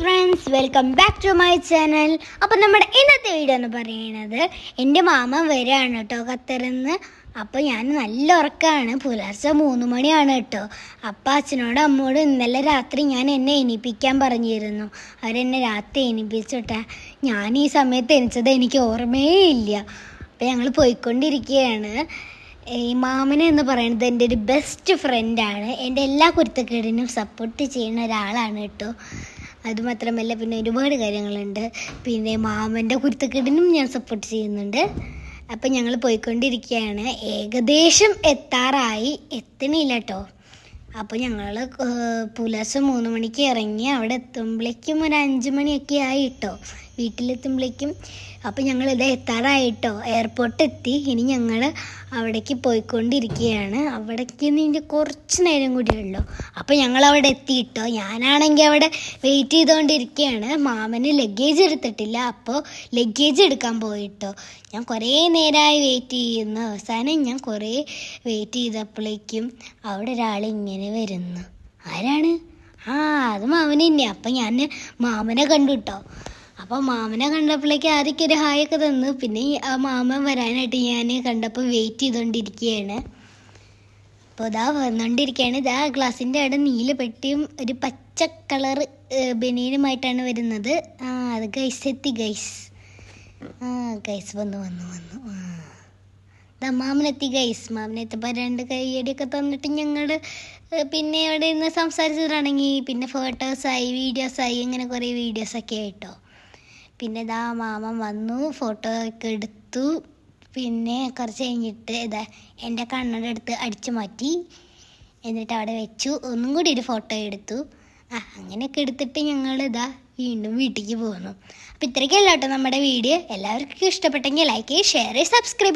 Friends, welcome back to my channel. അപ്പോൾ നമ്മുടെ ഇന്നത്തെ വീഡിയോ എന്ന് പറയുന്നത് എൻ്റെ മാമ വരികയാണ് കേട്ടോ ഖത്തറിൽ നിന്ന്. അപ്പോൾ ഞാൻ നല്ല ഉറക്കമാണ്, പുലർച്ചെ 3 മണിയാണ് കേട്ടോ. അപ്പം അച്ഛനോടും അമ്മോടും ഇന്നലെ രാത്രി ഞാൻ എന്നെ എണീപ്പിക്കാൻ പറഞ്ഞിരുന്നു. അവരെന്നെ രാത്രി എണീപ്പിച്ചിട്ടാ ഞാൻ ഈ സമയത്ത് എണീച്ചത് എനിക്ക് ഓർമ്മയേ ഇല്ല. അപ്പോൾ ഞങ്ങൾ പോയിക്കൊണ്ടിരിക്കുകയാണ്. ഈ മാമന് എന്ന് പറയുന്നത് എൻ്റെ ഒരു ബെസ്റ്റ് ഫ്രണ്ടാണ്. എൻ്റെ എല്ലാ കുരുത്തക്കേടിനും സപ്പോർട്ട് ചെയ്യുന്ന ഒരാളാണ് കേട്ടോ. അതുമാത്രമല്ല പിന്നെ ഒരുപാട് കാര്യങ്ങളുണ്ട്. പിന്നെ മാമൻ്റെ കുരുത്തക്കേടിനും ഞാൻ സപ്പോർട്ട് ചെയ്യുന്നുണ്ട്. അപ്പം ഞങ്ങൾ പോയിക്കൊണ്ടിരിക്കുകയാണ്. ഏകദേശം എത്തണില്ല കേട്ടോ. അപ്പോൾ ഞങ്ങൾ പുലർച്ചെ 3 മണിക്ക് ഇറങ്ങി അവിടെ എത്തുമ്പോഴേക്കും ഒരു 5 മണിയൊക്കെ ആയി കേട്ടോ വീട്ടിലെത്തുമ്പോഴേക്കും. അപ്പോൾ ഞങ്ങളിത് എത്താറായിട്ടോ, എയർപോർട്ട് എത്തി. ഇനി ഞങ്ങൾ അവിടേക്ക് പോയിക്കൊണ്ടിരിക്കുകയാണ്. അവിടേക്ക് ഇനി കുറച്ച് നേരം കൂടിയുള്ളൂ. അപ്പോൾ ഞങ്ങൾ അവിടെ എത്തിയിട്ടോ. ഞാനാണെങ്കിൽ അവിടെ വെയിറ്റ് ചെയ്തുകൊണ്ടിരിക്കുകയാണ്. മാമന് ലഗേജ് എടുത്തിട്ടില്ല, അപ്പോൾ ലഗേജ് എടുക്കാൻ പോയിട്ടോ. ഞാൻ കുറേ നേരമായി വെയിറ്റ് ചെയ്യുന്നു. അവസാനം ഞാൻ കുറേ വെയിറ്റ് ചെയ്തപ്പോഴേക്കും അവിടെ ഒരാൾ ഇങ്ങനെ വരുന്നു. ആരാണ്? അത് മാമന് തന്നെ. അപ്പം ഞാൻ മാമനെ കണ്ടു കേട്ടോ. അപ്പോൾ മാമനെ കണ്ടപ്പോഴേക്ക് ആദ്യമൊക്കെ ഒരു ഹായൊക്കെ തന്നു. പിന്നെ ആ മാമൻ വരാനായിട്ട് ഞാൻ കണ്ടപ്പോൾ വെയിറ്റ് ചെയ്തുകൊണ്ടിരിക്കുകയാണ്. അപ്പോൾ ഇതാ വന്നുകൊണ്ടിരിക്കുകയാണ്. ഇതാ ഗ്ലാസിൻ്റെ അവിടെ നീല പെട്ടിയും ഒരു പച്ച കളർ ബനിയനുമായിട്ടാണ് വരുന്നത്. അത് ഗൈസ് എത്തി. ഗൈസ് വന്നു. മാമനെത്തി ഗൈസ്. മാമനെത്തിയപ്പോൾ 2 കൈയടിയൊക്കെ തന്നിട്ട് ഞങ്ങൾ പിന്നെ അവിടെ നിന്ന് സംസാരിച്ചിട്ടാണെങ്കിൽ പിന്നെ ഫോട്ടോസായി വീഡിയോസായി അങ്ങനെ കുറേ വീഡിയോസൊക്കെ ആയിട്ടോ. പിന്നെ ഇതാ മാമൻ വന്നു, ഫോട്ടോ ഒക്കെ എടുത്തു. പിന്നെ കുറച്ച് കഴിഞ്ഞിട്ട് ഇതാ എൻ്റെ കണ്ണട എടുത്ത് അടിച്ചു മാറ്റി, എന്നിട്ട് അവിടെ വെച്ചു. ഒന്നും കൂടി ഒരു ഫോട്ടോ എടുത്തു. അങ്ങനെയൊക്കെ എടുത്തിട്ട് ഞങ്ങൾ ഇതാ വീണ്ടും വീട്ടിലേക്ക് പോകുന്നു. അപ്പോൾ ഇത്രയ്ക്കല്ല കേട്ടോ നമ്മുടെ വീഡിയോ. എല്ലാവർക്കും ഇഷ്ടപ്പെട്ടെങ്കിൽ ലൈക്ക് ചെയ്യുക, ഷെയർ ചെയ്യുക, സബ്സ്ക്രൈബ്